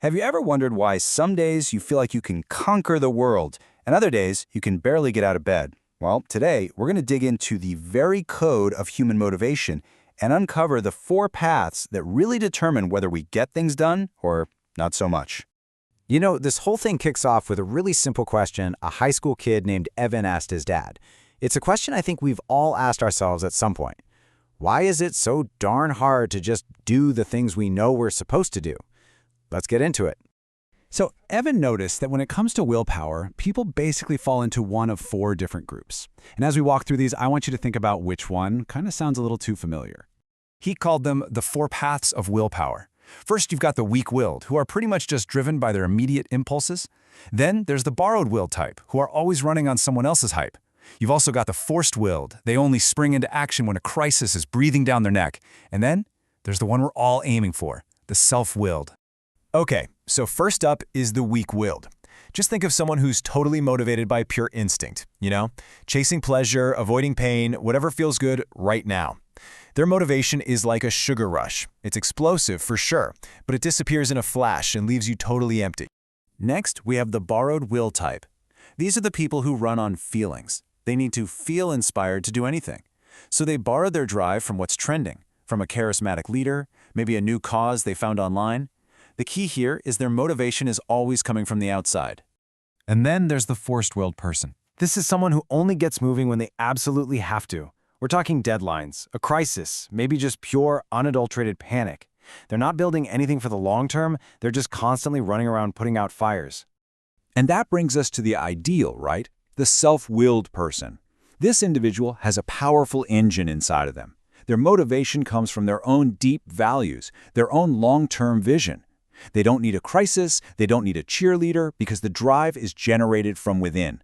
Have you ever wondered why some days you feel like you can conquer the world, and other days you can barely get out of bed? Well, today we're going to dig into the very code of human motivation and uncover the 4 paths that really determine whether we get things done or not so much. You know, this whole thing kicks off with a really simple question a high school kid named Evan asked his dad. It's a question I think we've all asked ourselves at some point. Why is it so darn hard to just do the things we know we're supposed to do? Let's get into it. So Evan noticed that when it comes to willpower, people basically fall into one of 4 different groups. And as we walk through these, I want you to think about which one kind of sounds a little too familiar. He called them the 4 paths of willpower. First, you've got the weak-willed, who are pretty much just driven by their immediate impulses. Then there's the borrowed-willed type, who are always running on someone else's hype. You've also got the forced-willed. They only spring into action when a crisis is breathing down their neck. And then there's the one we're all aiming for, the self-willed. Okay, so first up is the weak-willed. Just think of someone who's totally motivated by pure instinct, chasing pleasure, avoiding pain, whatever feels good right now. Their motivation is like a sugar rush. It's explosive for sure, but it disappears in a flash and leaves you totally empty. Next, we have the borrowed will type. These are the people who run on feelings. They need to feel inspired to do anything. So they borrow their drive from what's trending, from a charismatic leader, maybe a new cause they found online. The key here is their motivation is always coming from the outside. And then there's the forced-willed person. This is someone who only gets moving when they absolutely have to. We're talking deadlines, a crisis, maybe just pure, unadulterated panic. They're not building anything for the long term, they're just constantly running around putting out fires. And that brings us to the ideal, right? The self-willed person. This individual has a powerful engine inside of them. Their motivation comes from their own deep values, their own long-term vision. They don't need a crisis, they don't need a cheerleader, because the drive is generated from within.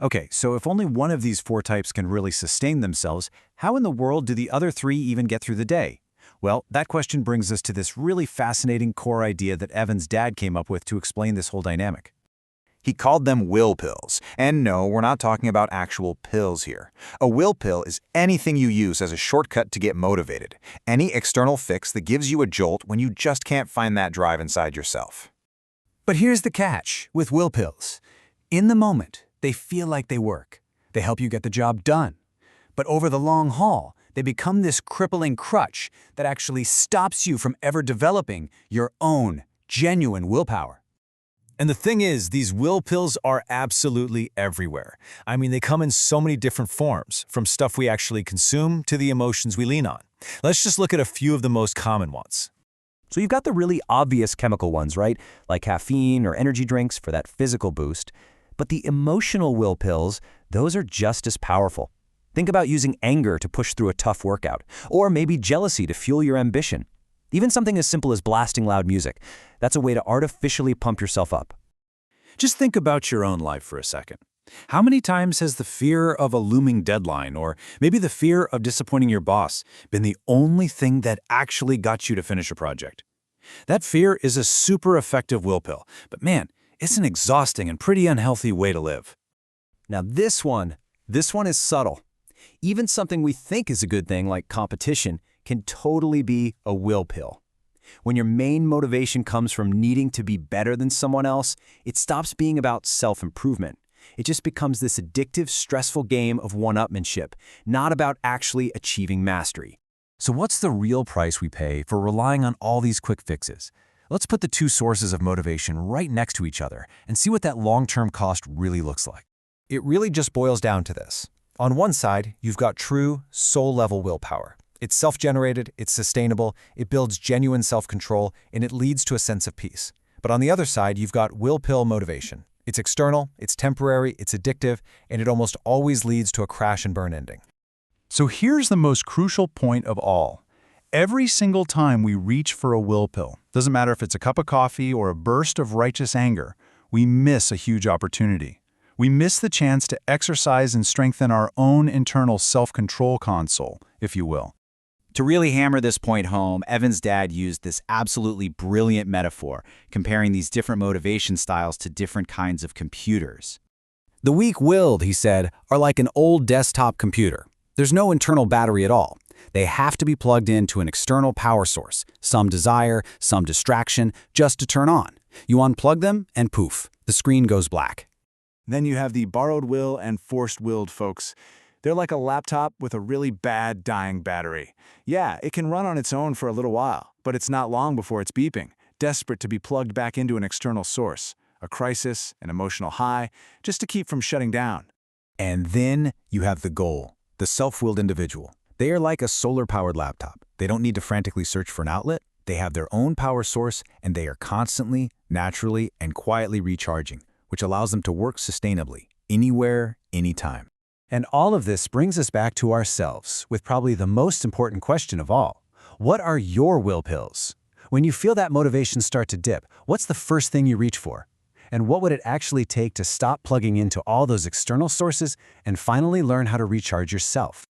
Okay, so if only one of these 4 types can really sustain themselves, how in the world do the other 3 even get through the day? Well, that question brings us to this really fascinating core idea that Evan's dad came up with to explain this whole dynamic. He called them will pills. And no, we're not talking about actual pills here. A will pill is anything you use as a shortcut to get motivated. Any external fix that gives you a jolt when you just can't find that drive inside yourself. But here's the catch with will pills. In the moment, they feel like they work. They help you get the job done. But over the long haul, they become this crippling crutch that actually stops you from ever developing your own genuine willpower. And the thing is, these will pills are absolutely everywhere. I mean, they come in so many different forms, from stuff we actually consume to the emotions we lean on. Let's just look at a few of the most common ones. So you've got the really obvious chemical ones, right? Like caffeine or energy drinks for that physical boost. But the emotional will pills, those are just as powerful. Think about using anger to push through a tough workout, or maybe jealousy to fuel your ambition. Even something as simple as blasting loud music. That's a way to artificially pump yourself up. Just think about your own life for a second. How many times has the fear of a looming deadline, or maybe the fear of disappointing your boss, been the only thing that actually got you to finish a project? That fear is a super effective will pill, but man, it's an exhausting and pretty unhealthy way to live. Now this one is subtle. Even something we think is a good thing, like competition, can totally be a will pill. When your main motivation comes from needing to be better than someone else, it stops being about self-improvement. It just becomes this addictive, stressful game of one-upmanship, not about actually achieving mastery. So what's the real price we pay for relying on all these quick fixes? Let's put the 2 sources of motivation right next to each other and see what that long-term cost really looks like. It really just boils down to this. On one side, you've got true, soul-level willpower. It's self-generated, it's sustainable, it builds genuine self-control, and it leads to a sense of peace. But on the other side, you've got will pill motivation. It's external, it's temporary, it's addictive, and it almost always leads to a crash and burn ending. So here's the most crucial point of all. Every single time we reach for a will pill, doesn't matter if it's a cup of coffee or a burst of righteous anger, we miss a huge opportunity. We miss the chance to exercise and strengthen our own internal self-control console, if you will. To really hammer this point home, Evan's dad used this absolutely brilliant metaphor, comparing these different motivation styles to different kinds of computers. The weak-willed, he said, are like an old desktop computer. There's no internal battery at all. They have to be plugged into an external power source, some desire, some distraction, just to turn on. You unplug them, and poof, the screen goes black. Then you have the borrowed will and forced-willed folks. They're like a laptop with a really bad dying battery. Yeah, it can run on its own for a little while, but it's not long before it's beeping, desperate to be plugged back into an external source, a crisis, an emotional high, just to keep from shutting down. And then you have the goal, the self-willed individual. They are like a solar-powered laptop. They don't need to frantically search for an outlet. They have their own power source, and they are constantly, naturally, and quietly recharging, which allows them to work sustainably, anywhere, anytime. And all of this brings us back to ourselves, with probably the most important question of all. What are your will pills? When you feel that motivation start to dip, what's the first thing you reach for? And what would it actually take to stop plugging into all those external sources and finally learn how to recharge yourself?